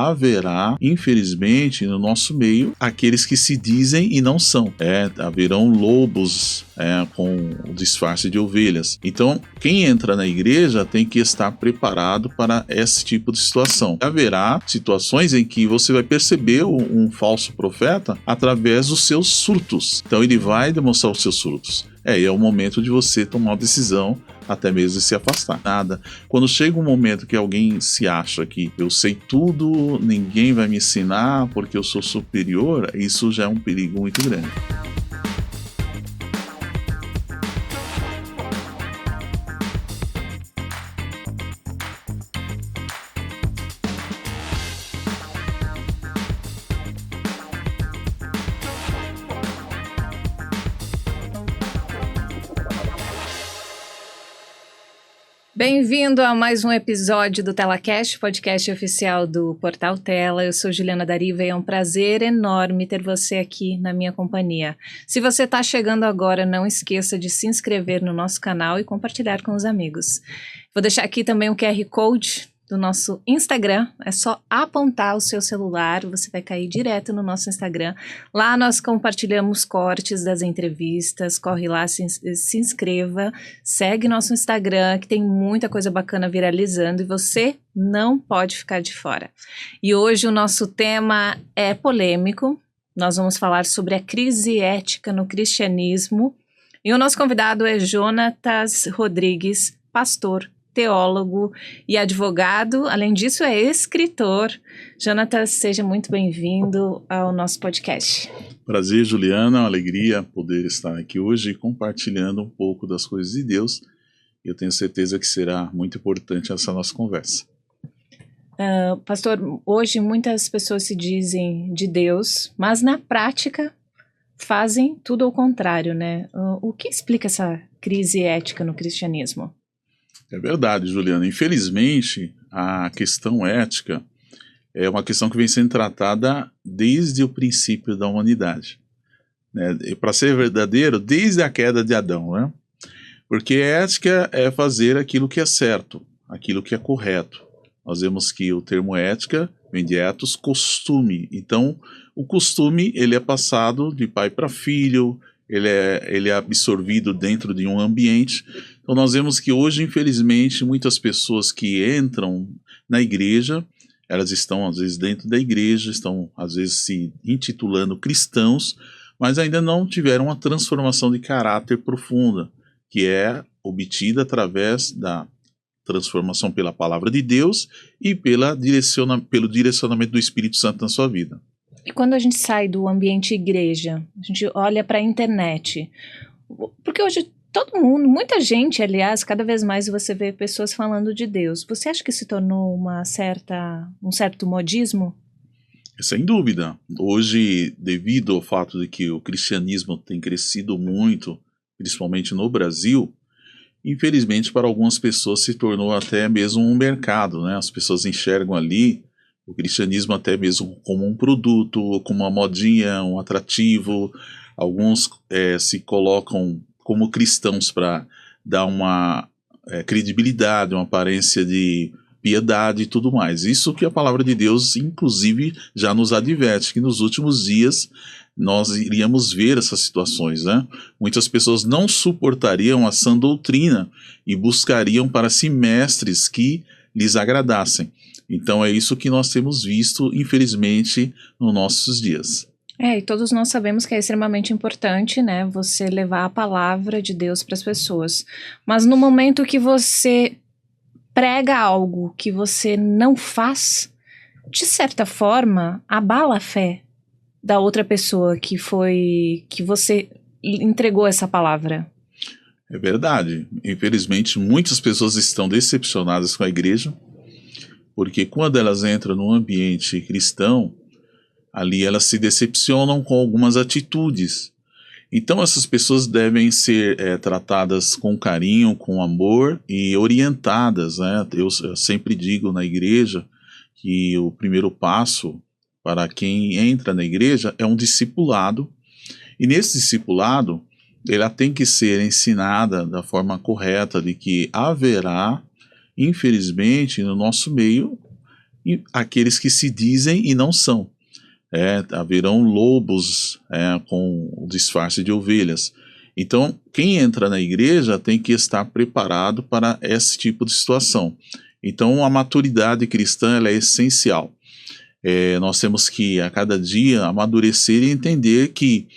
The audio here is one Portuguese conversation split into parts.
haverá, infelizmente, no nosso meio, aqueles que se dizem e não são. Haverão lobos com o disfarce de ovelhas. Então, quem entra na igreja tem que estar preparado para esse tipo de situação. Haverá situações em que você vai perceber um falso profeta através dos seus surtos. Então, ele vai demonstrar os seus surtos. É o momento de você tomar uma decisão, até mesmo de se afastar. Quando chega um momento que alguém se acha que eu sei tudo, ninguém vai me ensinar porque eu sou superior, isso já é um perigo muito grande. Bem-vindo a mais um episódio do TelaCast, podcast oficial do Portal Tela. Eu sou Juliana Dariva e é um prazer enorme ter você aqui na minha companhia. Se você está chegando agora, não esqueça de se inscrever no nosso canal e compartilhar com os amigos. Vou deixar aqui também o QR Code do nosso Instagram, é só apontar o seu celular, você vai cair direto no nosso Instagram. Lá nós compartilhamos cortes das entrevistas, corre lá, se inscreva, segue nosso Instagram, que tem muita coisa bacana viralizando e você não pode ficar de fora. E hoje o nosso tema é polêmico, nós vamos falar sobre a crise ética no cristianismo e o nosso convidado é Jonatas Rodrigues, pastor, teólogo e advogado, além disso é escritor. Jonatas, seja muito bem-vindo ao nosso podcast. Prazer, Juliana, uma alegria poder estar aqui hoje compartilhando um pouco das coisas de Deus. Eu tenho certeza que será muito importante essa nossa conversa. Pastor, hoje muitas pessoas se dizem de Deus, mas na prática fazem tudo ao contrário, né? O que explica essa crise ética no cristianismo? É verdade, Juliana. Infelizmente, a questão ética é uma questão que vem sendo tratada desde o princípio da humanidade. Né? Para ser verdadeiro, desde a queda de Adão. Né? Porque ética é fazer aquilo que é certo, aquilo que é correto. Nós vemos que o termo ética vem de ethos, costume. Então, o costume ele é passado de pai para filho, ele é absorvido dentro de um ambiente. Então nós vemos que hoje, infelizmente, muitas pessoas que entram na igreja, elas estão às vezes dentro da igreja, estão às vezes se intitulando cristãos, mas ainda não tiveram uma transformação de caráter profunda, que é obtida através da transformação pela palavra de Deus e pelo direcionamento do Espírito Santo na sua vida. E quando a gente sai do ambiente igreja, a gente olha para a internet, porque hoje todo mundo, muita gente, aliás, cada vez mais você vê pessoas falando de Deus. Você acha que se tornou um certo modismo? Sem dúvida. Hoje, devido ao fato de que o cristianismo tem crescido muito, principalmente no Brasil, infelizmente para algumas pessoas se tornou até mesmo um mercado, né? As pessoas enxergam ali o cristianismo até mesmo como um produto, como uma modinha, um atrativo. Alguns se colocam como cristãos para dar uma credibilidade, uma aparência de piedade e tudo mais. Isso que a palavra de Deus, inclusive, já nos adverte, que nos últimos dias nós iríamos ver essas situações, né? Muitas pessoas não suportariam a sã doutrina e buscariam para si mestres que lhes agradassem. Então é isso que nós temos visto, infelizmente, nos nossos dias. E todos nós sabemos que é extremamente importante, né, você levar a palavra de Deus para as pessoas. Mas no momento que você prega algo que você não faz, de certa forma, abala a fé da outra pessoa que você entregou essa palavra. É verdade. Infelizmente, muitas pessoas estão decepcionadas com a igreja, porque quando elas entram num ambiente cristão, ali elas se decepcionam com algumas atitudes. Então essas pessoas devem ser tratadas com carinho, com amor e orientadas, né? Eu sempre digo na igreja que o primeiro passo para quem entra na igreja é um discipulado, e nesse discipulado ela tem que ser ensinada da forma correta de que haverá, infelizmente, no nosso meio, aqueles que se dizem e não são. Haverão lobos com o disfarce de ovelhas. Então, quem entra na igreja tem que estar preparado para esse tipo de situação. Então, a maturidade cristã ela é essencial. Nós temos que, a cada dia, amadurecer e entender que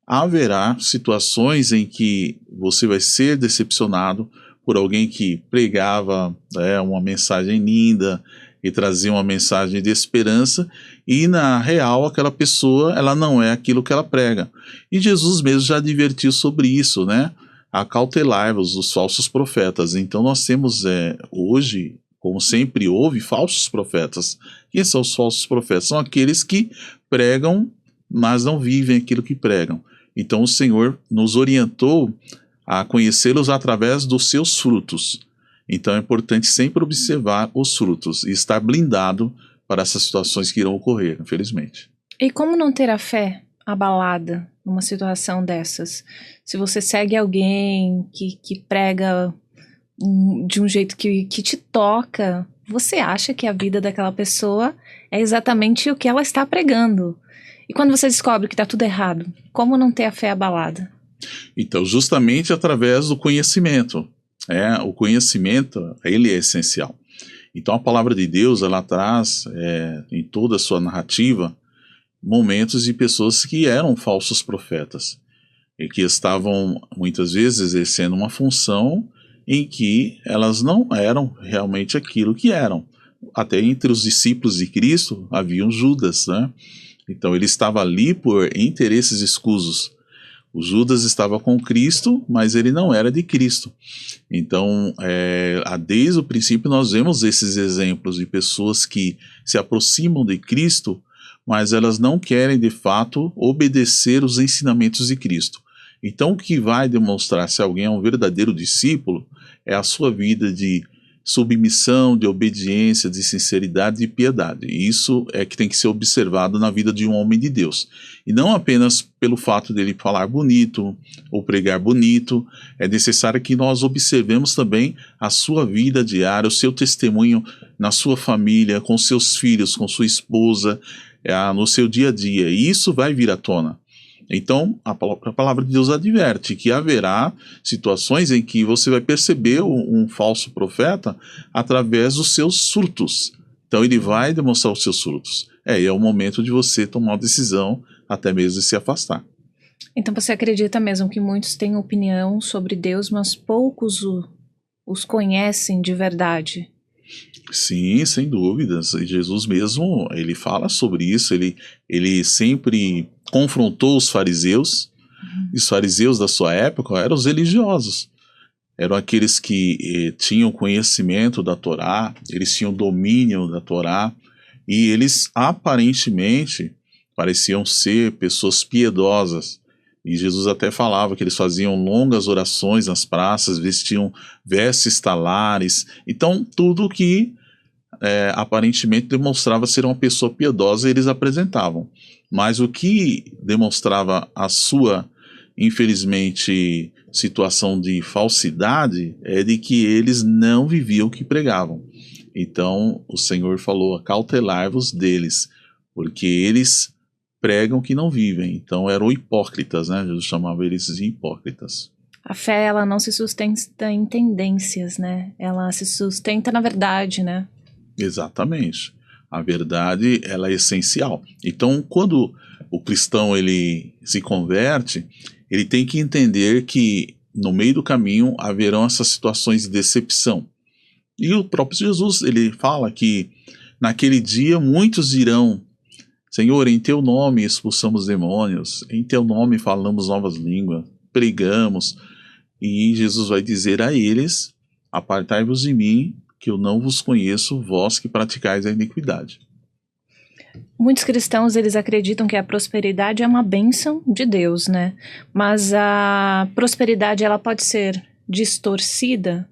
haverá situações em que você vai ser decepcionado por alguém que pregava uma mensagem linda e trazia uma mensagem de esperança, e na real aquela pessoa ela não é aquilo que ela prega. E Jesus mesmo já advertiu sobre isso, né? Acautelai-vos dos falsos profetas. Então nós temos hoje, como sempre houve, falsos profetas. Quem são os falsos profetas? São aqueles que pregam, mas não vivem aquilo que pregam. Então o Senhor nos orientou a conhecê-los através dos seus frutos. Então é importante sempre observar os frutos e estar blindado para essas situações que irão ocorrer, infelizmente. E como não ter a fé abalada numa situação dessas? Se você segue alguém que prega de um jeito que te toca, você acha que a vida daquela pessoa é exatamente o que ela está pregando. E quando você descobre que está tudo errado, como não ter a fé abalada? Então, justamente através do conhecimento. O conhecimento, ele é essencial. Então, a palavra de Deus, ela traz em toda a sua narrativa momentos de pessoas que eram falsos profetas e que estavam, muitas vezes, exercendo uma função em que elas não eram realmente aquilo que eram. Até entre os discípulos de Cristo havia um Judas, né? Então, ele estava ali por interesses escusos. O Judas estava com Cristo, mas ele não era de Cristo. Então, desde o princípio nós vemos esses exemplos de pessoas que se aproximam de Cristo, mas elas não querem de fato obedecer os ensinamentos de Cristo. Então, o que vai demonstrar se alguém é um verdadeiro discípulo é a sua vida de submissão, de obediência, de sinceridade e piedade. E isso é que tem que ser observado na vida de um homem de Deus. E não apenas pelo fato dele falar bonito ou pregar bonito, é necessário que nós observemos também a sua vida diária, o seu testemunho na sua família, com seus filhos, com sua esposa, no seu dia a dia. E isso vai vir à tona. Então, a palavra de Deus adverte que haverá situações em que você vai perceber um falso profeta através dos seus frutos. Então, ele vai demonstrar os seus frutos. E é o momento de você tomar uma decisão, até mesmo de se afastar. Então, você acredita mesmo que muitos têm opinião sobre Deus, mas poucos os conhecem de verdade? Sim, sem dúvidas. Jesus mesmo, ele fala sobre isso, ele sempre confrontou os fariseus, e os fariseus da sua época eram os religiosos. Eram aqueles que tinham conhecimento da Torá, eles tinham domínio da Torá, e eles aparentemente pareciam ser pessoas piedosas. E Jesus até falava que eles faziam longas orações nas praças, vestiam vestes talares. Então, tudo que aparentemente demonstrava ser uma pessoa piedosa, eles apresentavam. Mas o que demonstrava a sua, infelizmente, situação de falsidade é de que eles não viviam o que pregavam. Então, o Senhor falou, acautelai-vos deles, porque eles pregam que não vivem. Então, eram hipócritas, né? Jesus chamava eles de hipócritas. A fé, ela não se sustenta em tendências, né? Ela se sustenta na verdade, né? Exatamente. A verdade, ela é essencial. Então, quando o cristão ele se converte, ele tem que entender que no meio do caminho haverão essas situações de decepção. E o próprio Jesus, ele fala que naquele dia muitos dirão: Senhor, em teu nome expulsamos demônios, em teu nome falamos novas línguas, pregamos. E Jesus vai dizer a eles: apartai-vos de mim, que eu não vos conheço, vós que praticais a iniquidade. Muitos cristãos, eles acreditam que a prosperidade é uma bênção de Deus, né? Mas a prosperidade, ela pode ser distorcida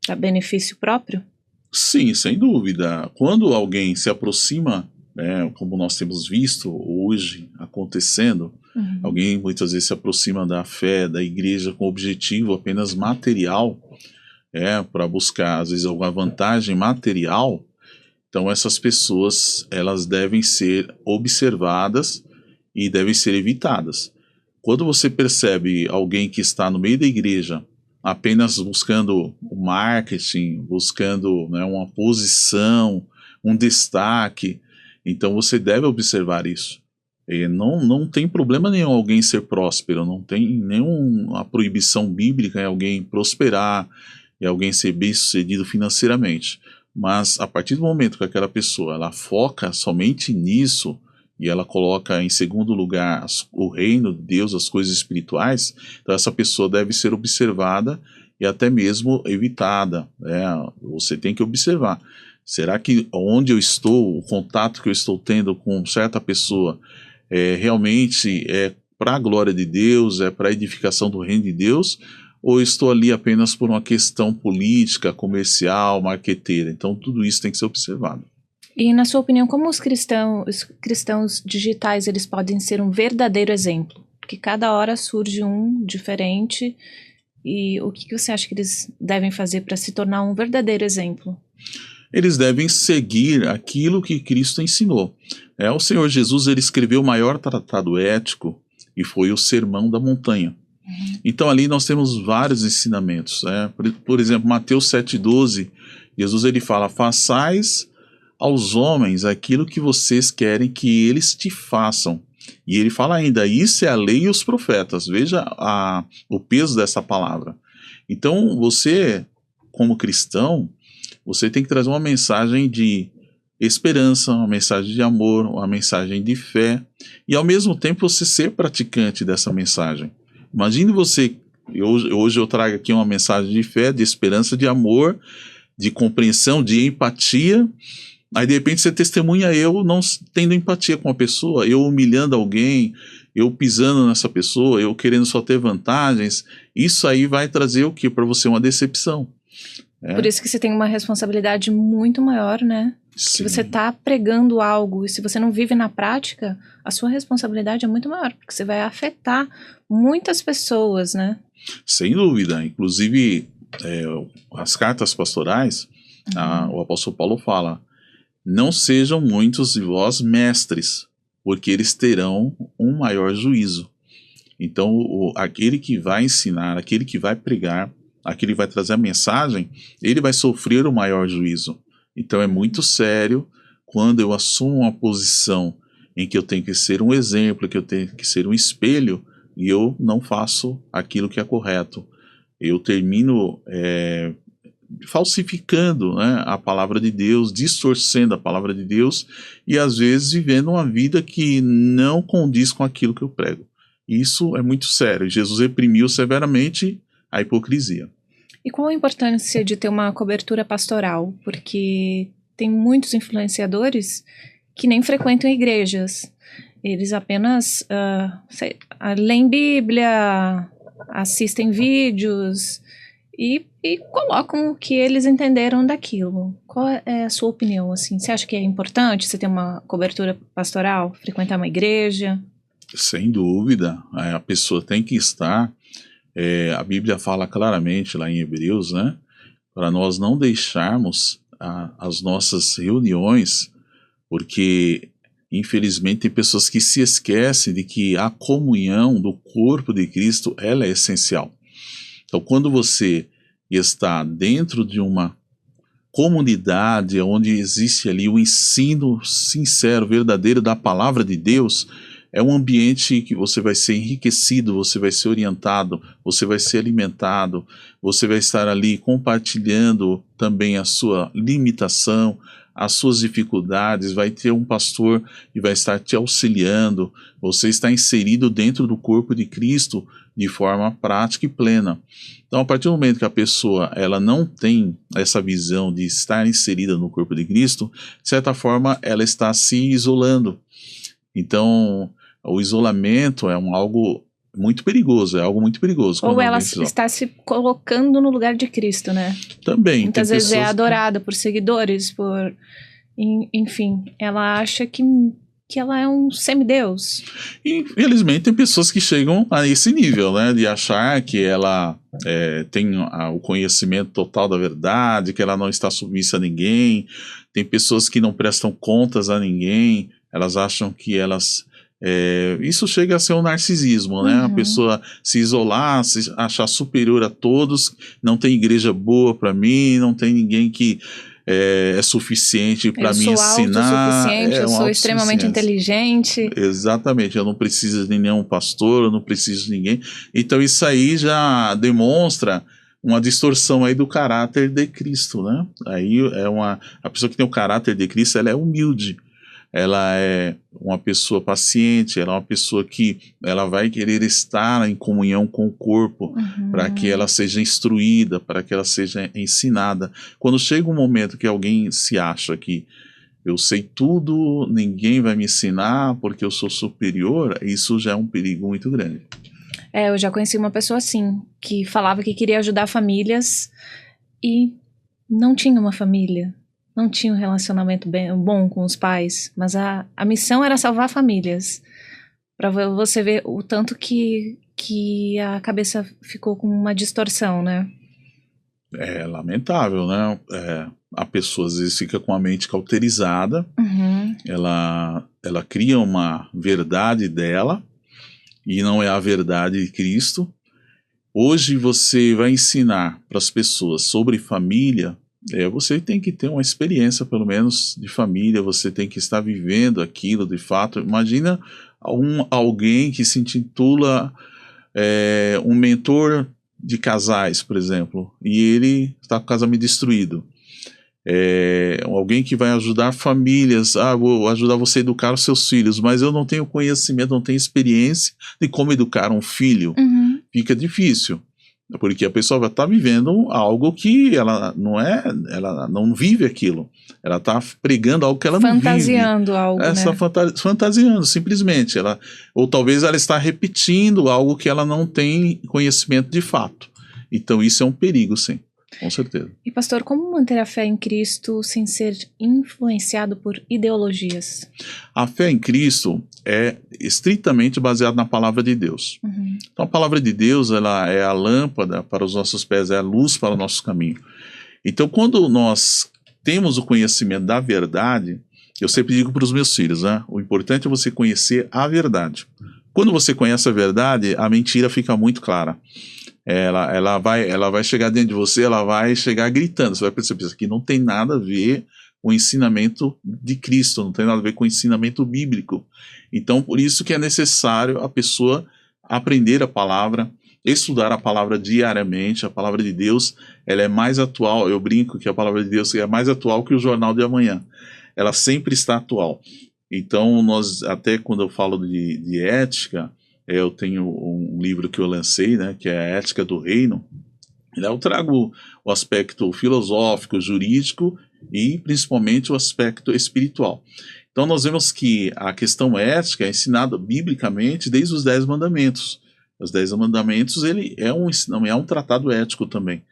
para benefício próprio? Sim, sem dúvida. Quando alguém se aproxima, como nós temos visto hoje acontecendo, alguém muitas vezes se aproxima da fé, da igreja com objetivo apenas material, para buscar às vezes alguma vantagem material, Então essas pessoas, elas devem ser observadas e devem ser evitadas. Quando você percebe alguém que está no meio da igreja apenas buscando o marketing, buscando, né, uma posição, um destaque, então você deve observar isso. E não tem problema nenhum alguém ser próspero, não tem nenhuma proibição bíblica em alguém prosperar, em alguém ser bem-sucedido financeiramente. Mas a partir do momento que aquela pessoa ela foca somente nisso, e ela coloca em segundo lugar o reino de Deus, as coisas espirituais, então essa pessoa deve ser observada e até mesmo evitada, né? Você tem que observar. Será que onde eu estou, o contato que eu estou tendo com certa pessoa, realmente é para a glória de Deus, é para a edificação do reino de Deus, ou estou ali apenas por uma questão política, comercial, marqueteira? Então tudo isso tem que ser observado. E na sua opinião, como os cristãos digitais eles podem ser um verdadeiro exemplo? Porque cada hora surge um diferente, e o que você acha que eles devem fazer para se tornar um verdadeiro exemplo? Eles devem seguir aquilo que Cristo ensinou. O Senhor Jesus, ele escreveu o maior tratado ético e foi o Sermão da Montanha. Então ali nós temos vários ensinamentos. Por exemplo, Mateus 7,12, Jesus ele fala: façais aos homens aquilo que vocês querem que eles te façam. E ele fala ainda: isso é a lei e os profetas. Veja o peso dessa palavra. Então você, como cristão, você tem que trazer uma mensagem de esperança, uma mensagem de amor, uma mensagem de fé, e ao mesmo tempo você ser praticante dessa mensagem. Imagine você, hoje eu trago aqui uma mensagem de fé, de esperança, de amor, de compreensão, de empatia. Aí de repente você testemunha eu não tendo empatia com a pessoa, eu humilhando alguém, eu pisando nessa pessoa, eu querendo só ter vantagens. Isso aí vai trazer o que para você? Uma decepção. Por isso que você tem uma responsabilidade muito maior, né? Sim. Se você está pregando algo e se você não vive na prática, a sua responsabilidade é muito maior, porque você vai afetar muitas pessoas, né? Sem dúvida. Inclusive, as cartas pastorais, o apóstolo Paulo fala: não sejam muitos de vós mestres, porque eles terão um maior juízo. Então, aquele que vai ensinar, aquele que vai pregar, aquele que vai trazer a mensagem, ele vai sofrer o maior juízo. Então é muito sério quando eu assumo uma posição em que eu tenho que ser um exemplo, que eu tenho que ser um espelho, e eu não faço aquilo que é correto. Eu termino falsificando, né, a palavra de Deus, distorcendo a palavra de Deus, e às vezes vivendo uma vida que não condiz com aquilo que eu prego. Isso é muito sério. Jesus reprimiu severamente a hipocrisia. E qual a importância de ter uma cobertura pastoral? Porque tem muitos influenciadores que nem frequentam igrejas. Eles apenas leem Bíblia, assistem vídeos e colocam o que eles entenderam daquilo. Qual é a sua opinião? Assim? Você acha que é importante você ter uma cobertura pastoral, frequentar uma igreja? Sem dúvida. A pessoa tem que estar... a Bíblia fala claramente lá em Hebreus, né, para nós não deixarmos as nossas reuniões, porque infelizmente tem pessoas que se esquecem de que a comunhão do corpo de Cristo, ela é essencial. Então quando você está dentro de uma comunidade onde existe ali o ensino sincero, verdadeiro da palavra de Deus, é um ambiente que você vai ser enriquecido, você vai ser orientado, você vai ser alimentado, você vai estar ali compartilhando também a sua limitação, as suas dificuldades, vai ter um pastor que vai estar te auxiliando, você está inserido dentro do corpo de Cristo de forma prática e plena. Então, a partir do momento que a pessoa ela não tem essa visão de estar inserida no corpo de Cristo, de certa forma ela está se isolando. Então, o isolamento é algo muito perigoso, Ou ela está se colocando no lugar de Cristo, né? Também. Muitas vezes é adorada por seguidores, enfim, ela acha que ela é um semideus. Infelizmente tem pessoas que chegam a esse nível, né, de achar que ela tem o conhecimento total da verdade, que ela não está submissa a ninguém. Tem pessoas que não prestam contas a ninguém, elas acham que elas... isso chega a ser um narcisismo, né? A pessoa se isolar, se achar superior a todos, não tem igreja boa para mim, não tem ninguém que é suficiente para me ensinar. Eu sou extremamente inteligente. Exatamente, eu não preciso de nenhum pastor, eu não preciso de ninguém. Então isso aí já demonstra uma distorção aí do caráter de Cristo, né? Aí a pessoa que tem o caráter de Cristo, ela é humilde. Ela é uma pessoa paciente, ela é uma pessoa que ela vai querer estar em comunhão com o corpo, para que ela seja instruída, para que ela seja ensinada. Quando chega um momento que alguém se acha que eu sei tudo, ninguém vai me ensinar porque eu sou superior, isso já é um perigo muito grande. Eu já conheci uma pessoa assim, que falava que queria ajudar famílias e não tinha uma família. Não tinha um relacionamento bom com os pais, mas a missão era salvar famílias. Para você ver o tanto que a cabeça ficou com uma distorção, né? É lamentável, né? A pessoa às vezes fica com a mente cauterizada, ela cria uma verdade dela, e não é a verdade de Cristo. Hoje você vai ensinar para as pessoas sobre família, você tem que ter uma experiência, pelo menos, de família, você tem que estar vivendo aquilo de fato. Imagina alguém que se intitula um mentor de casais, por exemplo, e ele está com o casamento destruído. Alguém que vai ajudar famílias, vou ajudar você a educar os seus filhos, mas eu não tenho conhecimento, não tenho experiência de como educar um filho. Fica difícil. Porque a pessoa vai estar vivendo algo que ela não vive aquilo. Ela está pregando algo que ela não vive. Fantasiando algo, né? Fantasiando, simplesmente. Ou talvez ela está repetindo algo que ela não tem conhecimento de fato. Então isso é um perigo, sim. Com certeza. E pastor, como manter a fé em Cristo sem ser influenciado por ideologias? A fé em Cristo é estritamente baseada na palavra de Deus. Então a palavra de Deus, ela é a lâmpada para os nossos pés, é a luz para o nosso caminho. Então quando nós temos o conhecimento da verdade, eu sempre digo para os meus filhos, né? O importante é você conhecer a verdade. Quando você conhece a verdade, a mentira fica muito clara. Ela vai chegar dentro de você, ela vai chegar gritando, você vai perceber que isso aqui não tem nada a ver com o ensinamento de Cristo, não tem nada a ver com o ensinamento bíblico. Então, por isso que é necessário a pessoa aprender a palavra, estudar a palavra diariamente. A palavra de Deus, ela é mais atual, eu brinco que a palavra de Deus é mais atual que o jornal de amanhã. Ela sempre está atual. Então, até quando eu falo de ética, eu tenho um livro que eu lancei, né, que é a Ética do Reino. Eu trago o aspecto filosófico, jurídico e principalmente o aspecto espiritual. Então nós vemos que a questão ética é ensinada biblicamente desde os 10 mandamentos. Os 10 mandamentos ele é um tratado ético também.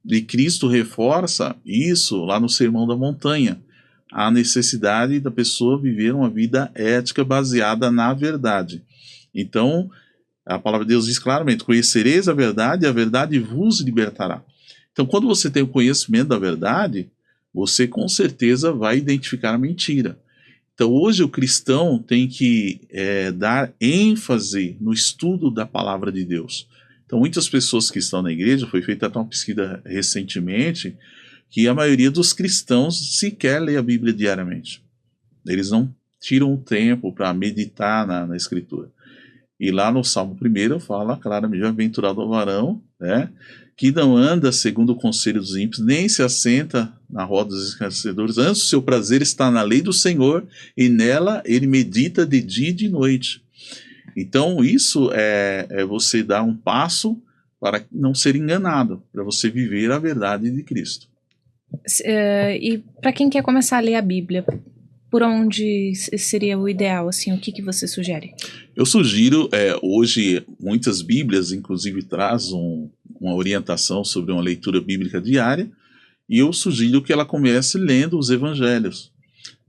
E Cristo reforça isso lá no Sermão da Montanha, a necessidade da pessoa viver uma vida ética baseada na verdade. Então, a palavra de Deus diz claramente, conhecereis a verdade e a verdade vos libertará. Então, quando você tem o conhecimento da verdade, você com certeza vai identificar a mentira. Então, hoje o cristão tem que dar ênfase no estudo da palavra de Deus. Então, muitas pessoas que estão na igreja, foi feita até uma pesquisa recentemente, que a maioria dos cristãos sequer lê a Bíblia diariamente. Eles não tiram o tempo para meditar na Escritura. E lá no Salmo 1 fala claramente, bem-aventurado o varão, né, que não anda segundo o conselho dos ímpios, nem se assenta na roda dos escarnecedores, antes o seu prazer está na lei do Senhor, e nela ele medita de dia e de noite. Então isso é você dar um passo para não ser enganado, para você viver a verdade de Cristo. E para quem quer começar a ler a Bíblia, por onde seria o ideal, assim, o que você sugere? Eu sugiro, hoje, muitas Bíblias, inclusive, trazem uma orientação sobre uma leitura bíblica diária, e eu sugiro que ela comece lendo os Evangelhos.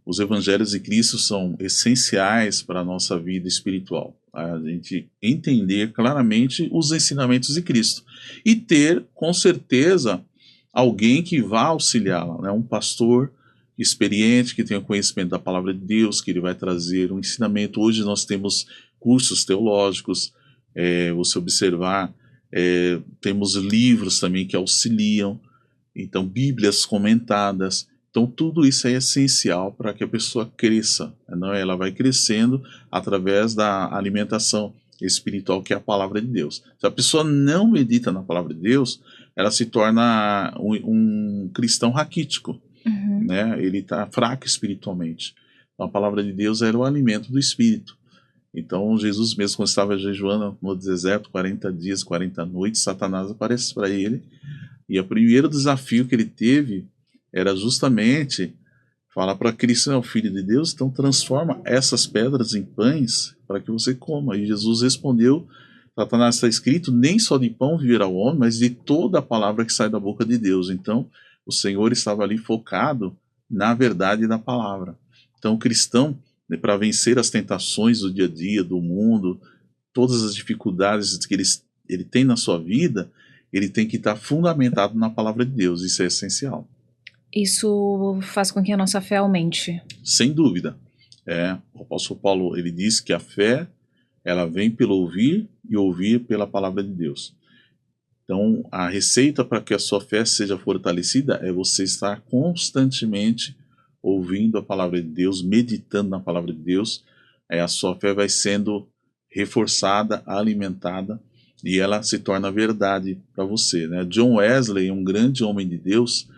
os evangelhos de Cristo são essenciais para a nossa vida espiritual. A gente entender claramente os ensinamentos de Cristo e ter, com certeza, alguém que vá auxiliá-la, né? Um pastor experiente, que tenha conhecimento da palavra de Deus, que ele vai trazer um ensinamento. Hoje nós temos cursos teológicos, você observar, temos livros também que auxiliam, então bíblias comentadas. Então tudo isso é essencial para que a pessoa cresça, não? Ela vai crescendo através da alimentação espiritual, que é a palavra de Deus. Se a pessoa não medita na palavra de Deus, ela se torna um cristão raquítico, né? Ele está fraco espiritualmente. Então, a palavra de Deus era o alimento do espírito. Então Jesus mesmo, quando estava jejuando no deserto 40 dias, 40 noites, Satanás aparece para ele, e o primeiro desafio que ele teve era justamente falar para Cristo: é o Filho de Deus, então transforma essas pedras em pães para que você coma. E Jesus respondeu: Satanás, está escrito, nem só de pão viverá o homem, mas de toda a palavra que sai da boca de Deus. Então o Senhor estava ali focado na verdade da palavra. Então o cristão, né, para vencer as tentações do dia a dia, do mundo, todas as dificuldades que ele tem na sua vida, ele tem que estar fundamentado na palavra de Deus. Isso é essencial. Isso faz com que a nossa fé aumente. Sem dúvida. O apóstolo Paulo, ele diz que a fé, ela vem pelo ouvir e ouvir pela palavra de Deus. Então, a receita para que a sua fé seja fortalecida é você estar constantemente ouvindo a palavra de Deus, meditando na palavra de Deus. A sua fé vai sendo reforçada, alimentada, e ela se torna verdade para você, né? John Wesley, um grande homem de Deus,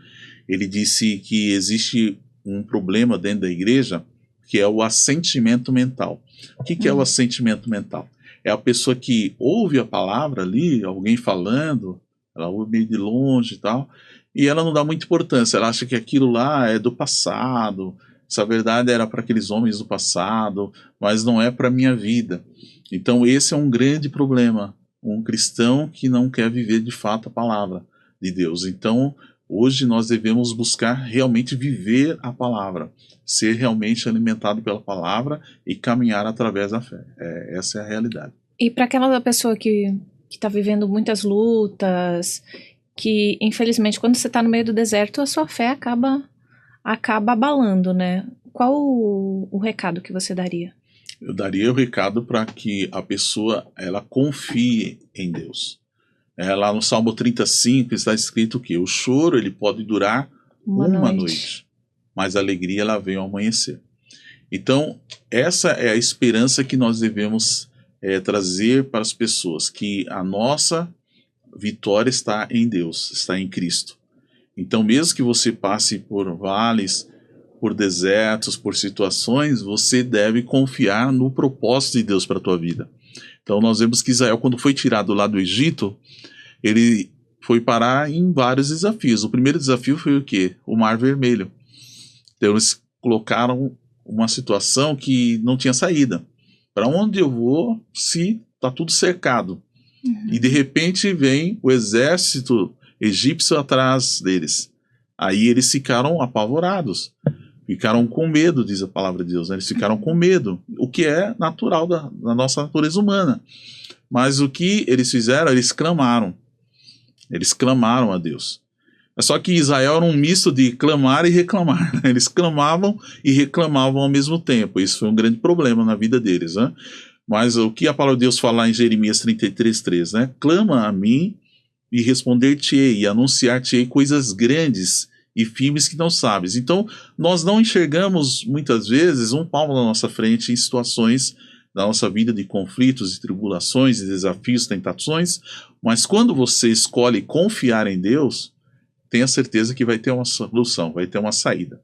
ele disse que existe um problema dentro da igreja, que é o assentimento mental. O que é o assentimento mental? É a pessoa que ouve a palavra ali, alguém falando, ela ouve meio de longe e tal, e ela não dá muita importância, ela acha que aquilo lá é do passado, essa verdade era para aqueles homens do passado, mas não é para a minha vida. Então esse é um grande problema, um cristão que não quer viver de fato a palavra de Deus. Então hoje nós devemos buscar realmente viver a palavra, ser realmente alimentado pela palavra e caminhar através da fé. Essa é a realidade. E para aquela pessoa que está vivendo muitas lutas, que infelizmente quando você está no meio do deserto, a sua fé acaba abalando, né? Qual o recado que você daria? Eu daria o recado para que a pessoa ela confie em Deus. Lá no Salmo 35 está escrito que o choro ele pode durar uma noite, mas a alegria ela vem ao amanhecer. Então essa é a esperança que nós devemos trazer para as pessoas, que a nossa vitória está em Deus, está em Cristo. Então mesmo que você passe por vales, por desertos, por situações, você deve confiar no propósito de Deus para a tua vida. Então nós vemos que Israel, quando foi tirado lá do Egito, ele foi parar em vários desafios. O primeiro desafio foi o quê? O Mar Vermelho. Então eles colocaram uma situação que não tinha saída. Para onde eu vou se está tudo cercado? E de repente vem o exército egípcio atrás deles. Aí eles ficaram apavorados. Ficaram com medo, diz a palavra de Deus, né? Eles ficaram com medo, o que é natural da nossa natureza humana. Mas o que eles fizeram? Eles clamaram. Eles clamaram a Deus. Só que Israel era um misto de clamar e reclamar, né? Eles clamavam e reclamavam ao mesmo tempo. Isso foi um grande problema na vida deles, né? Mas o que a palavra de Deus fala em Jeremias 33:3, né? Clama a mim e responder-te-ei, e anunciar-te-ei coisas grandes e firmes que não sabes. Então, nós não enxergamos, muitas vezes, um palmo na nossa frente em situações da nossa vida de conflitos, de tribulações, de desafios, tentações, mas quando você escolhe confiar em Deus, tenha certeza que vai ter uma solução, vai ter uma saída.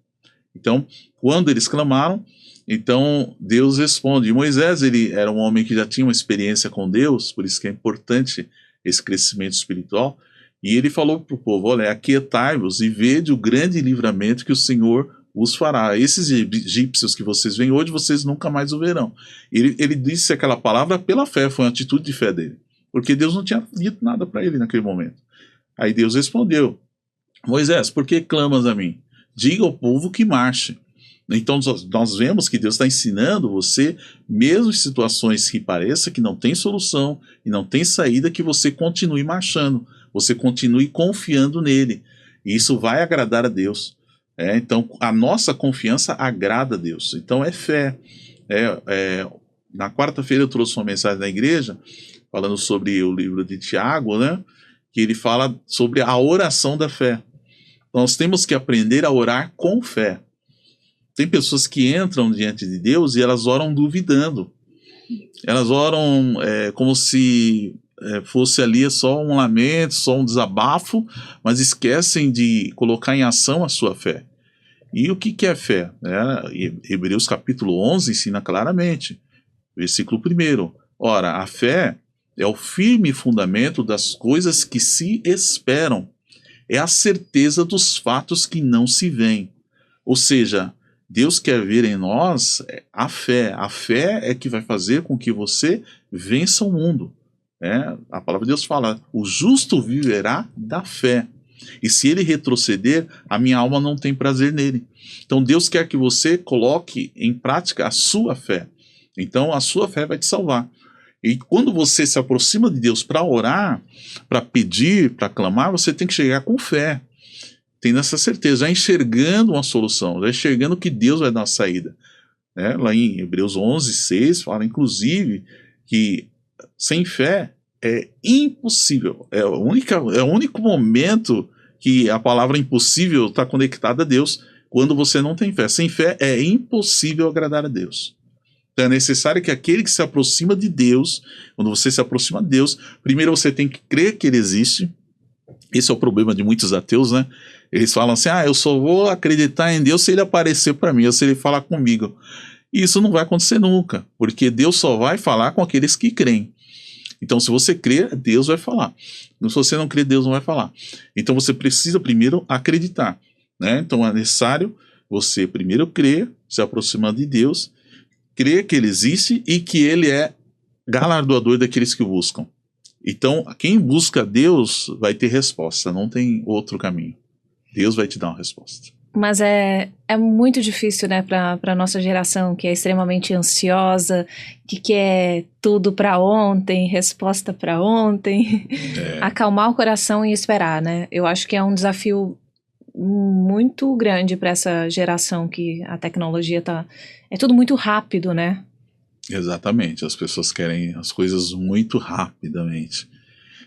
Então, quando eles clamaram, então Deus responde. E Moisés, ele era um homem que já tinha uma experiência com Deus, por isso que é importante esse crescimento espiritual, e ele falou para o povo: olha, aquietai-vos e vede o grande livramento que o Senhor os fará. Esses egípcios que vocês veem hoje, vocês nunca mais o verão. Ele disse aquela palavra pela fé, foi uma atitude de fé dele, porque Deus não tinha dito nada para ele naquele momento. Aí Deus respondeu: Moisés, por que clamas a mim? Diga ao povo que marche. Então nós vemos que Deus está ensinando você, mesmo em situações que pareça que não tem solução e não tem saída, que você continue marchando, você continue confiando nele. E isso vai agradar a Deus. Então a nossa confiança agrada a Deus. Então é fé. Na quarta-feira eu trouxe uma mensagem na igreja falando sobre o livro de Tiago, né? Que ele fala sobre a oração da fé. Nós temos que aprender a orar com fé. Tem pessoas que entram diante de Deus e elas oram duvidando. Elas oram como se fosse ali só um lamento, só um desabafo, mas esquecem de colocar em ação a sua fé. E o que é fé? Hebreus capítulo 11 ensina claramente. Versículo 1. Ora, a fé é o firme fundamento das coisas que se esperam. É a certeza dos fatos que não se veem. Ou seja, Deus quer ver em nós a fé. A fé é que vai fazer com que você vença o mundo. A palavra de Deus fala, o justo viverá da fé. E se ele retroceder, a minha alma não tem prazer nele. Então Deus quer que você coloque em prática a sua fé. Então a sua fé vai te salvar. E quando você se aproxima de Deus para orar, para pedir, para clamar, você tem que chegar com fé. Tendo essa certeza, já enxergando uma solução, já enxergando que Deus vai dar uma saída. Lá em Hebreus 11, 6, fala inclusive que sem fé é impossível. É o único momento que a palavra impossível está conectada a Deus, quando você não tem fé. Sem fé é impossível agradar a Deus. Então é necessário que aquele que se aproxima de Deus, quando você se aproxima de Deus, primeiro você tem que crer que ele existe. Esse é o problema de muitos ateus, né? Eles falam assim, eu só vou acreditar em Deus se ele aparecer para mim, ou se ele falar comigo. E isso não vai acontecer nunca, porque Deus só vai falar com aqueles que creem. Então se você crer, Deus vai falar. Se você não crer, Deus não vai falar. Então você precisa primeiro acreditar, né? Então é necessário você primeiro crer, se aproximar de Deus, crer que ele existe e que ele é galardoador daqueles que o buscam. Então, quem busca Deus vai ter resposta, não tem outro caminho. Deus vai te dar uma resposta. Mas é muito difícil, né, para a nossa geração, que é extremamente ansiosa, que quer tudo para ontem, resposta para ontem, acalmar o coração e esperar, né? Eu acho que é um desafio muito grande para essa geração, que a tecnologia é tudo muito rápido, né? Exatamente, as pessoas querem as coisas muito rapidamente.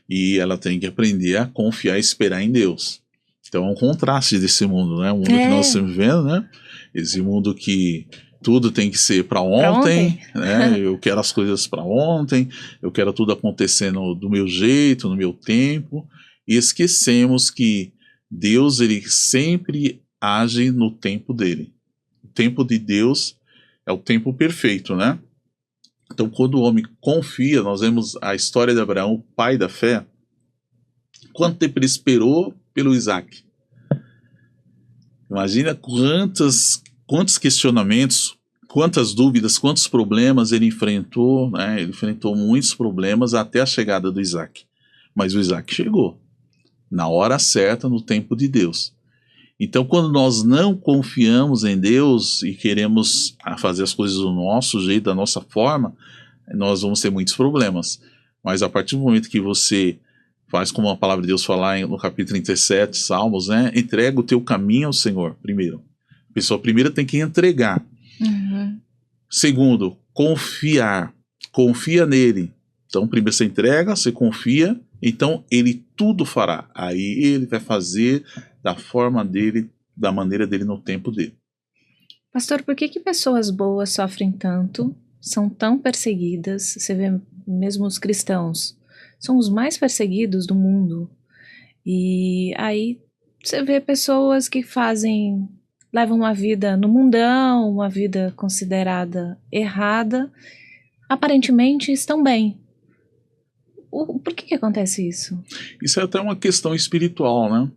E ela tem que aprender a confiar e esperar em Deus. Então é um contraste desse mundo, né? O mundo que nós estamos vivendo, né? Esse mundo que tudo tem que ser para ontem, né? Eu quero as coisas para ontem, eu quero tudo acontecendo do meu jeito, no meu tempo. E esquecemos que Deus, ele sempre age no tempo dele. O tempo de Deus é o tempo perfeito, né? Então, quando o homem confia, nós vemos a história de Abraão, o pai da fé. Quanto tempo ele esperou pelo Isaac? Imagina quantos questionamentos, quantas dúvidas, quantos problemas ele enfrentou, né? Ele enfrentou muitos problemas até a chegada do Isaac. Mas o Isaac chegou, na hora certa, no tempo de Deus. Então, quando nós não confiamos em Deus e queremos fazer as coisas do nosso jeito, da nossa forma, nós vamos ter muitos problemas. Mas a partir do momento que você faz como a palavra de Deus fala no capítulo 37, Salmos, né? Entrega o teu caminho ao Senhor, primeiro. A pessoa primeiro tem que entregar. Uhum. Segundo, confiar. Confia nele. Então, primeiro você entrega, você confia, então ele tudo fará. Aí ele vai fazer da forma dele, da maneira dele, no tempo dele. Pastor, por que pessoas boas sofrem tanto, são tão perseguidas? Você vê mesmo os cristãos, são os mais perseguidos do mundo. E aí você vê pessoas que levam uma vida no mundão, uma vida considerada errada, aparentemente estão bem. Por que acontece isso? Isso é até uma questão espiritual, né?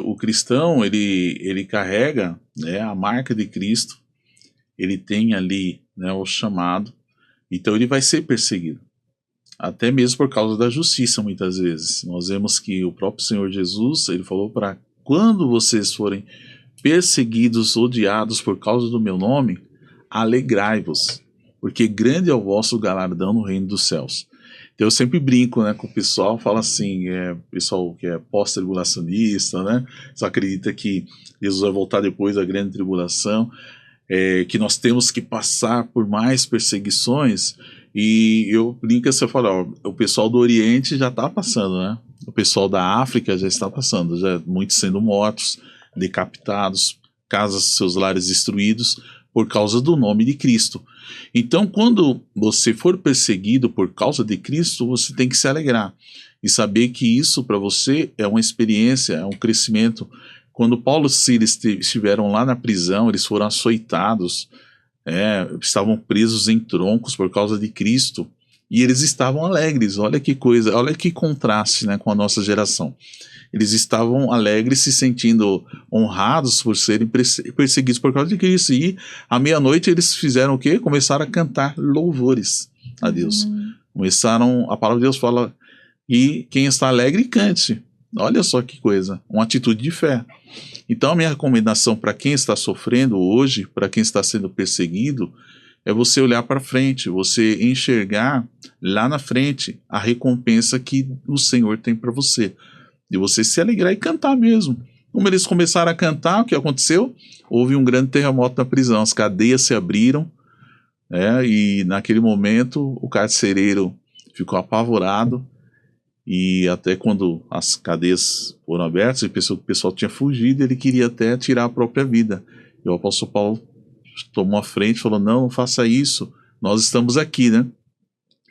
O cristão, ele carrega, né, a marca de Cristo, ele tem ali, né, o chamado, então ele vai ser perseguido. Até mesmo por causa da justiça, muitas vezes. Nós vemos que o próprio Senhor Jesus, ele falou para quando vocês forem perseguidos, odiados por causa do meu nome, alegrai-vos, porque grande é o vosso galardão no reino dos céus. Então eu sempre brinco, né, com o pessoal, falo assim, pessoal que é pós-tribulacionista, né, só acredita que Jesus vai voltar depois da grande tribulação, que nós temos que passar por mais perseguições, e eu brinco assim, eu falo, ó, o pessoal do Oriente já está passando, né, o pessoal da África já está passando, já muitos sendo mortos, decapitados, casas, seus lares destruídos, por causa do nome de Cristo. Então, quando você for perseguido por causa de Cristo, você tem que se alegrar e saber que isso para você é uma experiência, é um crescimento. Quando Paulo e Silas estiveram lá na prisão, eles foram açoitados, estavam presos em troncos por causa de Cristo, e eles estavam alegres. Olha que coisa, olha que contraste, né, com a nossa geração. Eles estavam alegres, se sentindo honrados por serem perseguidos por causa de Cristo. E à meia-noite eles fizeram o quê? Começaram a cantar louvores a Deus. A palavra de Deus fala, e quem está alegre, cante. Olha só que coisa, uma atitude de fé. Então a minha recomendação para quem está sofrendo hoje, para quem está sendo perseguido, é você olhar para frente, você enxergar lá na frente a recompensa que o Senhor tem para você. De você se alegrar e cantar mesmo. Como eles começaram a cantar, o que aconteceu? Houve um grande terremoto na prisão, as cadeias se abriram, e naquele momento o carcereiro ficou apavorado, e até quando as cadeias foram abertas, ele pensou que o pessoal tinha fugido, ele queria até tirar a própria vida. E o apóstolo Paulo tomou a frente e falou, não faça isso, nós estamos aqui, né?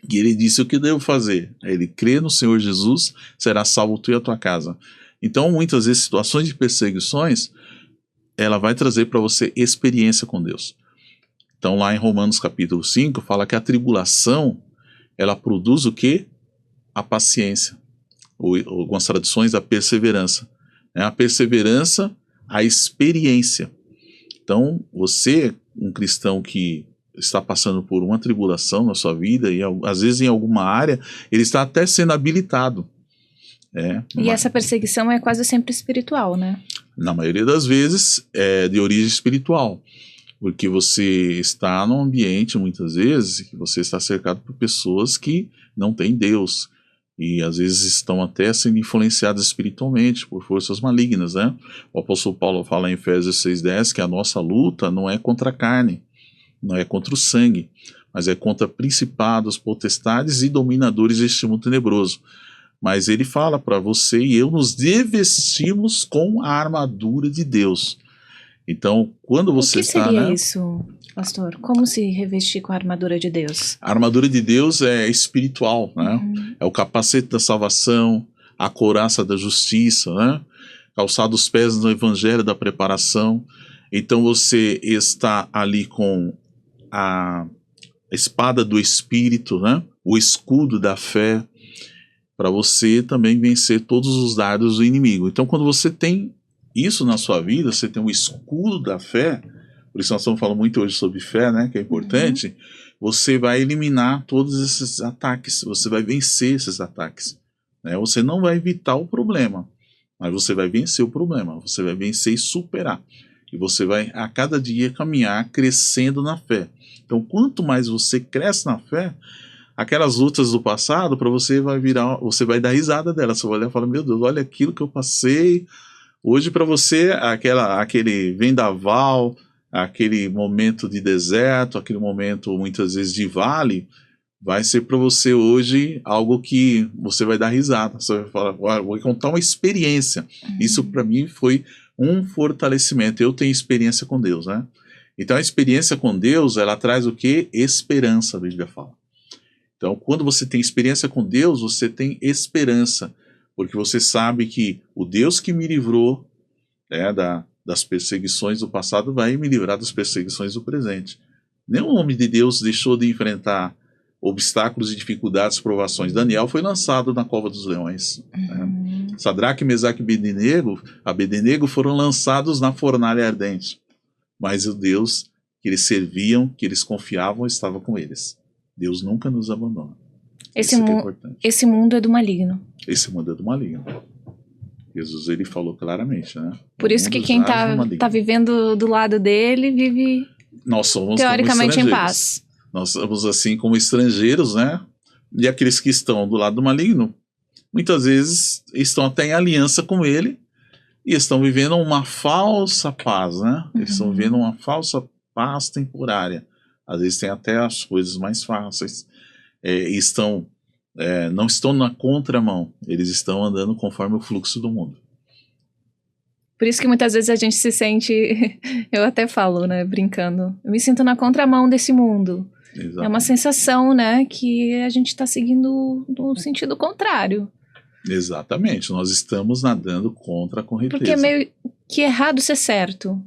E ele disse, o que devo fazer? Ele crê no Senhor Jesus, será salvo tu e a tua casa. Então, muitas vezes, situações de perseguições, ela vai trazer para você experiência com Deus. Então, lá em Romanos capítulo 5, fala que a tribulação, ela produz o quê? A paciência. Ou algumas traduções, a perseverança. A perseverança, a experiência. Então, você, um cristão que está passando por uma tribulação na sua vida, e às vezes em alguma área, ele está até sendo habilitado. E essa perseguição é quase sempre espiritual, né? Na maioria das vezes é de origem espiritual, porque você está num ambiente, muitas vezes, que você está cercado por pessoas que não têm Deus, e às vezes estão até sendo influenciadas espiritualmente por forças malignas, né? O apóstolo Paulo fala em Efésios 6,10 que a nossa luta não é contra a carne, não é contra o sangue, mas é contra principados, potestades e dominadores deste mundo tenebroso. Mas ele fala para você e eu nos revestimos com a armadura de Deus. Então, quando você está... O que seria isso, pastor? Como se revestir com a armadura de Deus? A armadura de Deus é espiritual, né? É o capacete da salvação, a couraça da justiça, né? Calçar os pés no evangelho da preparação. Então você está ali com a espada do Espírito, né? O escudo da fé, para você também vencer todos os dardos do inimigo. Então, quando você tem isso na sua vida, você tem um escudo da fé, por isso nós estamos falando muito hoje sobre fé, né? Que é importante. Você vai eliminar todos esses ataques, você vai vencer esses ataques, né? Você não vai evitar o problema, mas você vai vencer o problema, você vai vencer e superar. E você vai a cada dia caminhar crescendo na fé. Então, quanto mais você cresce na fé, aquelas lutas do passado, para você você vai dar risada delas. Você vai olhar e falar, meu Deus, olha aquilo que eu passei. Hoje para você, aquele vendaval, aquele momento de deserto, aquele momento muitas vezes de vale, vai ser para você hoje algo que você vai dar risada. Você vai falar, vou contar uma experiência. Isso para mim foi um fortalecimento. Eu tenho experiência com Deus, né? Então a experiência com Deus, ela traz o quê? Esperança, a Bíblia fala. Então quando você tem experiência com Deus, você tem esperança, porque você sabe que o Deus que me livrou, das perseguições do passado vai me livrar das perseguições do presente. Nenhum homem de Deus deixou de enfrentar obstáculos e dificuldades, provações. Daniel foi lançado na cova dos leões. Sadraque, Mesaque e Abednego foram lançados na fornalha ardente. Mas o Deus que eles serviam, que eles confiavam, estava com eles. Deus nunca nos abandona. Esse mundo é do maligno. Esse mundo é do maligno. Jesus, ele falou claramente, né? Por isso que quem tá vivendo do lado dele vive, nós somos teoricamente, em paz. Nós somos assim como estrangeiros, né? E aqueles que estão do lado do maligno, muitas vezes estão até em aliança com ele e estão vivendo uma falsa paz, né? Eles estão vivendo uma falsa paz temporária. Às vezes tem até as coisas mais fáceis. Não estão na contramão, eles estão andando conforme o fluxo do mundo. Por isso que muitas vezes a gente se sente, eu até falo, né, brincando, eu me sinto na contramão desse mundo. Exatamente. É uma sensação, né, que a gente está seguindo no sentido contrário. Exatamente, nós estamos nadando contra a correnteza. Porque é meio que errado ser certo.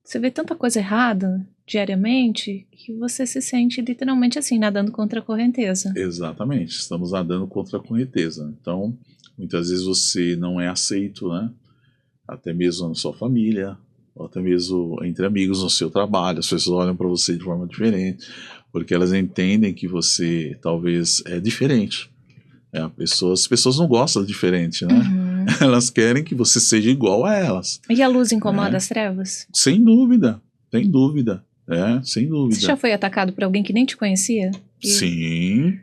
Você vê tanta coisa errada diariamente que você se sente literalmente assim, nadando contra a correnteza. Exatamente, estamos nadando contra a correnteza. Então, muitas vezes você não é aceito, né? Até mesmo na sua família, ou até mesmo entre amigos no seu trabalho. As pessoas olham para você de forma diferente, porque elas entendem que você talvez é diferente. As pessoas não gostam de diferente, né? Elas querem que você seja igual a elas. E a luz incomoda as trevas? Sem dúvida, sem dúvida. Sem dúvida. Você já foi atacado por alguém que nem te conhecia? Sim,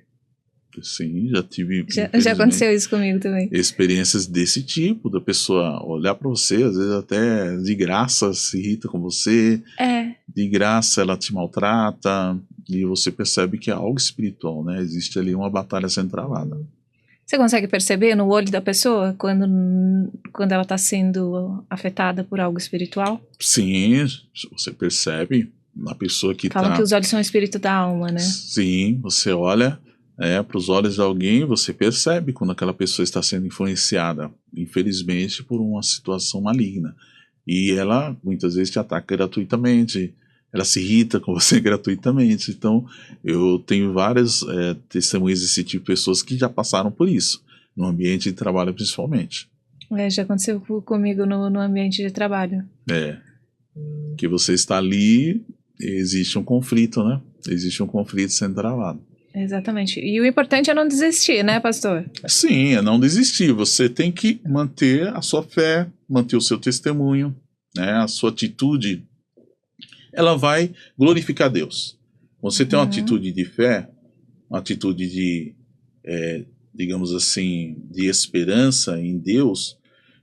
já tive. Já aconteceu isso comigo também. Experiências desse tipo, da pessoa olhar para você, às vezes até de graça se irrita com você, de graça ela te maltrata, e você percebe que é algo espiritual, né? Existe ali uma batalha sendo travada. Você consegue perceber no olho da pessoa quando ela está sendo afetada por algo espiritual? Sim, você percebe na pessoa que Falam que os olhos são o espírito da alma, né? Sim, você olha para os olhos de alguém, você percebe quando aquela pessoa está sendo influenciada, infelizmente, por uma situação maligna. E ela, muitas vezes, te ataca gratuitamente, ela se irrita com você gratuitamente. Então, eu tenho várias testemunhas desse tipo de pessoas que já passaram por isso, no ambiente de trabalho principalmente. Já aconteceu comigo no ambiente de trabalho. Que você está ali, existe um conflito, né? Existe um conflito sendo travado. Exatamente. E o importante é não desistir, né, pastor? Sim, é não desistir. Você tem que manter a sua fé, manter o seu testemunho, né? A sua atitude, ela vai glorificar Deus. Você tem uma atitude de fé, uma atitude de, digamos assim, de esperança em Deus,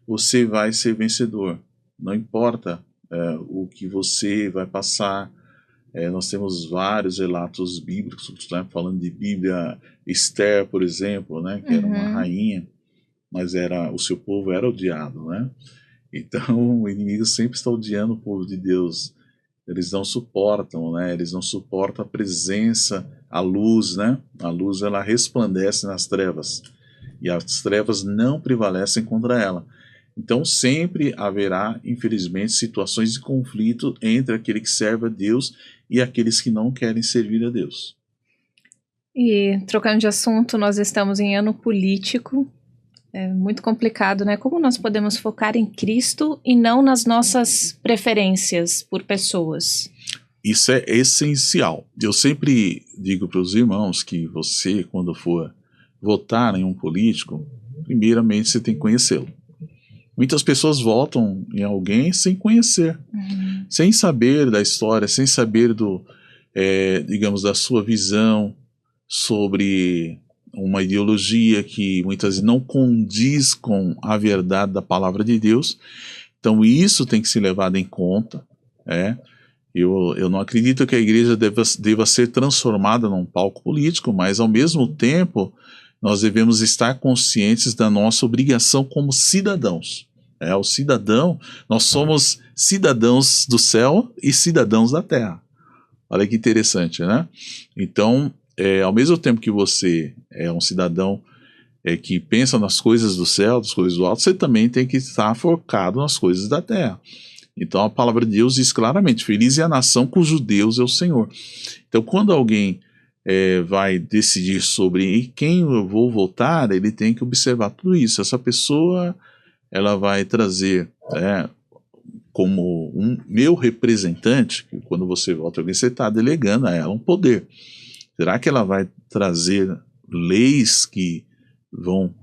você vai ser vencedor. Não importa o que você vai passar. Nós temos vários relatos bíblicos, né, falando de Bíblia. Esther, por exemplo, né, que era uma rainha, mas o seu povo era odiado, né? Então o inimigo sempre está odiando o povo de Deus. Eles não suportam, né? Eles não suportam a presença, a luz, né? A luz, ela resplandece nas trevas e as trevas não prevalecem contra ela. Então sempre haverá, infelizmente, situações de conflito entre aquele que serve a Deus e aqueles que não querem servir a Deus. E trocando de assunto, nós estamos em ano político. É muito complicado, né? Como nós podemos focar em Cristo e não nas nossas preferências por pessoas? Isso é essencial. Eu sempre digo para os irmãos que você, quando for votar em um político, primeiramente você tem que conhecê-lo. Muitas pessoas votam em alguém sem conhecer, sem saber da história, sem saber digamos, da sua visão sobre uma ideologia que muitas vezes não condiz com a verdade da palavra de Deus. Então isso tem que ser levado em conta. Eu não acredito que a igreja deva ser transformada num palco político, mas ao mesmo tempo nós devemos estar conscientes da nossa obrigação como cidadãos. O cidadão, nós somos cidadãos do céu e cidadãos da terra. Olha que interessante, né? Então, ao mesmo tempo que você é um cidadão que pensa nas coisas do céu, das coisas do alto, você também tem que estar focado nas coisas da terra. Então a palavra de Deus diz claramente: feliz é a nação cujo Deus é o Senhor. Então quando alguém vai decidir sobre quem eu vou votar, ele tem que observar tudo isso. Essa pessoa, ela vai trazer como um meu representante, que quando você vota alguém, você está delegando a ela um poder. Será que ela vai trazer leis que vão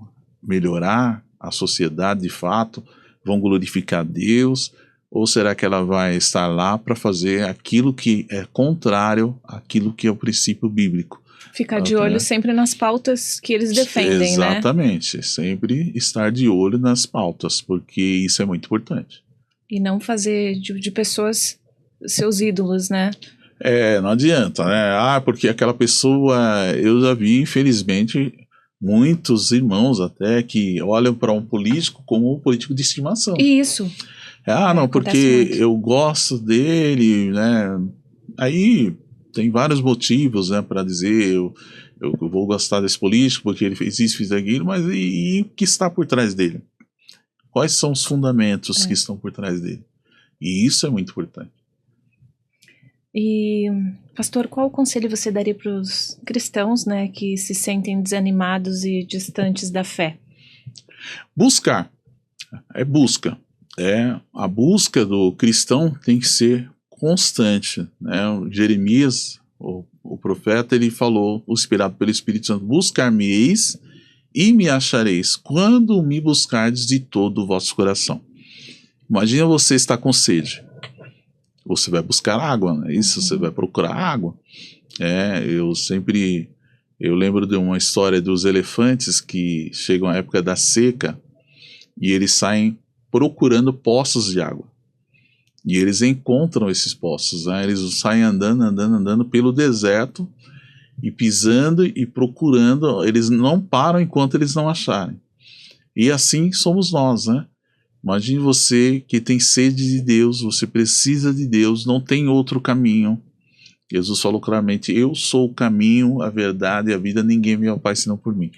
melhorar a sociedade de fato, vão glorificar Deus, ou será que ela vai estar lá para fazer aquilo que é contrário àquilo que é o princípio bíblico? Ficar de olho sempre nas pautas que eles defendem, Exatamente, sempre estar de olho nas pautas, porque isso é muito importante. E não fazer de pessoas seus ídolos, né? Não adianta, né? Porque aquela pessoa, eu já vi, infelizmente, muitos irmãos até que olham para um político como um político de estimação. Isso. Não, porque eu gosto dele, né? Aí tem vários motivos, né, para dizer eu vou gostar desse político porque ele fez isso, fez aquilo, mas e o que está por trás dele? Quais são os fundamentos que estão por trás dele? E isso é muito importante. E, pastor, qual conselho você daria para os cristãos, né, que se sentem desanimados e distantes da fé? Buscar. Busca. A busca do cristão tem que ser constante, né? Jeremias, o profeta, ele falou, inspirado pelo Espírito Santo: buscar-me-eis e me achareis, quando me buscardes de todo o vosso coração. Imagina você estar com sede. Você vai buscar água, não é isso? Você vai procurar água. Eu lembro de uma história dos elefantes que chegam à época da seca e eles saem procurando poços de água. E eles encontram esses poços, né? Eles saem andando pelo deserto e pisando e procurando. Eles não param enquanto eles não acharem. E assim somos nós, né? Imagine você que tem sede de Deus, você precisa de Deus, não tem outro caminho. Jesus falou claramente: eu sou o caminho, a verdade e a vida, ninguém vem ao Pai senão por mim.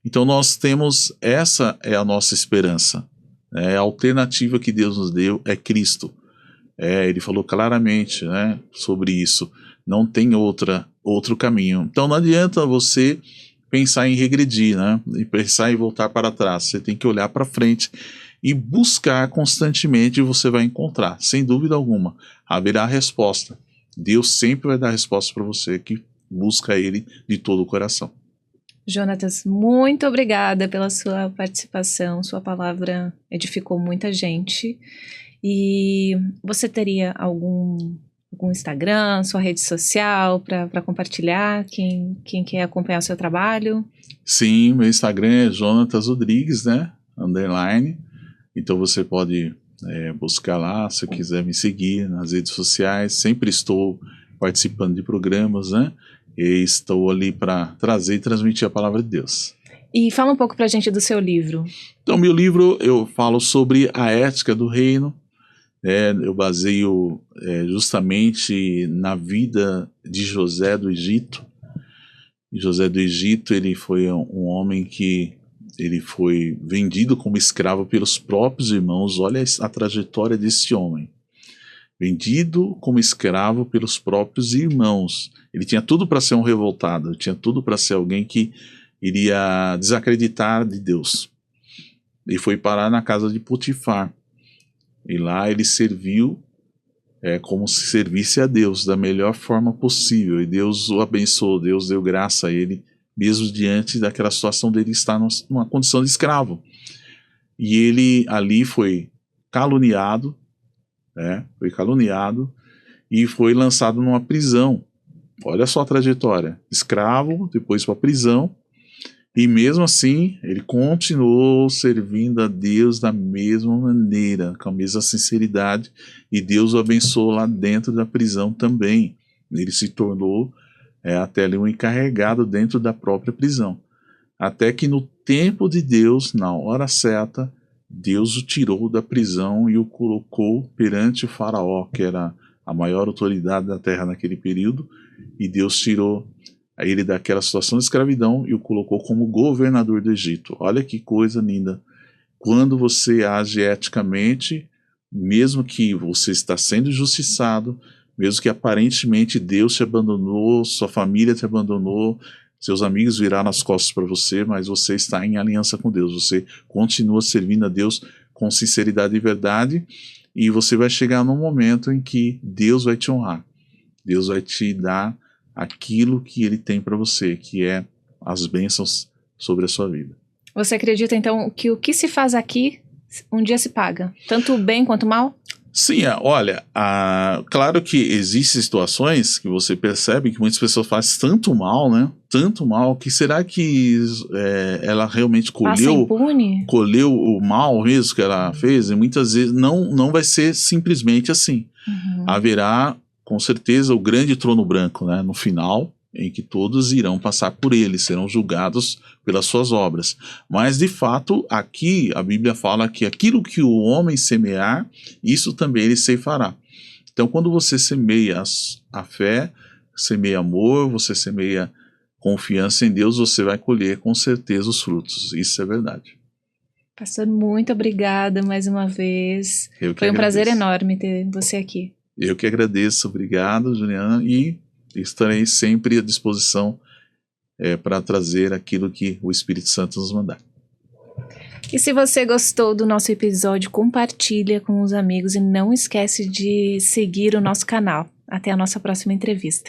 Então nós temos, essa é a nossa esperança. A alternativa que Deus nos deu é Cristo. Ele falou claramente, né, sobre isso. Não tem outro caminho. Então não adianta você pensar em regredir, né, e pensar em voltar para trás. Você tem que olhar para frente e buscar constantemente, e você vai encontrar, sem dúvida alguma. Haverá resposta. Deus sempre vai dar resposta para você que busca Ele de todo o coração. Jonatas, muito obrigada pela sua participação. Sua palavra edificou muita gente. E você teria algum Instagram, sua rede social para compartilhar? Quem quer acompanhar o seu trabalho? Sim, meu Instagram é Jonatas Rodrigues, né? _ Então você pode buscar lá, se quiser me seguir nas redes sociais. Sempre estou participando de programas, né? E estou ali para trazer e transmitir a palavra de Deus. E fala um pouco para a gente do seu livro. Então, meu livro, eu falo sobre a ética do reino. Eu baseio justamente na vida de José do Egito. José do Egito, ele foi um homem que ele foi vendido como escravo pelos próprios irmãos. Olha a trajetória desse homem. Vendido como escravo pelos próprios irmãos. Ele tinha tudo para ser um revoltado, tinha tudo para ser alguém que iria desacreditar de Deus. E foi parar na casa de Potifar. E lá ele serviu como se servisse a Deus da melhor forma possível. E Deus o abençoou, Deus deu graça a ele, mesmo diante daquela situação dele estar numa condição de escravo. E ele ali foi caluniado, e foi lançado numa prisão. Olha só a trajetória: escravo, depois para a prisão, e mesmo assim ele continuou servindo a Deus da mesma maneira, com a mesma sinceridade, e Deus o abençoou lá dentro da prisão também. Ele se tornou até ali um encarregado dentro da própria prisão, até que no tempo de Deus, na hora certa, Deus o tirou da prisão e o colocou perante o faraó, que era a maior autoridade da terra naquele período, e Deus tirou ele daquela situação de escravidão e o colocou como governador do Egito. Olha que coisa linda. Quando você age eticamente, mesmo que você está sendo injustiçado, mesmo que aparentemente Deus te abandonou, sua família te abandonou, seus amigos viraram as costas para você, mas você está em aliança com Deus, você continua servindo a Deus com sinceridade e verdade, e você vai chegar num momento em que Deus vai te honrar, Deus vai te dar aquilo que Ele tem para você, que é as bênçãos sobre a sua vida. Você acredita, então, que o que se faz aqui, um dia se paga? Tanto o bem quanto o mal? Sim, olha, claro que existem situações que você percebe que muitas pessoas fazem tanto mal, né? Tanto mal, que será que ela realmente Passa impune? colheu o mal mesmo que ela fez? E muitas vezes não vai ser simplesmente assim. Haverá, com certeza, o grande trono branco, né? No final, em que todos irão passar por ele, serão julgados pelas suas obras. Mas, de fato, aqui a Bíblia fala que aquilo que o homem semear, isso também ele ceifará. Então, quando você semeia a fé, semeia amor, você semeia confiança em Deus, você vai colher com certeza os frutos. Isso é verdade. Pastor, muito obrigada mais uma vez. Foi um prazer enorme ter você aqui. Eu que agradeço. Obrigado, Juliana, e estarei sempre à disposição para trazer aquilo que o Espírito Santo nos mandar. E se você gostou do nosso episódio, compartilha com os amigos e não esquece de seguir o nosso canal. Até a nossa próxima entrevista.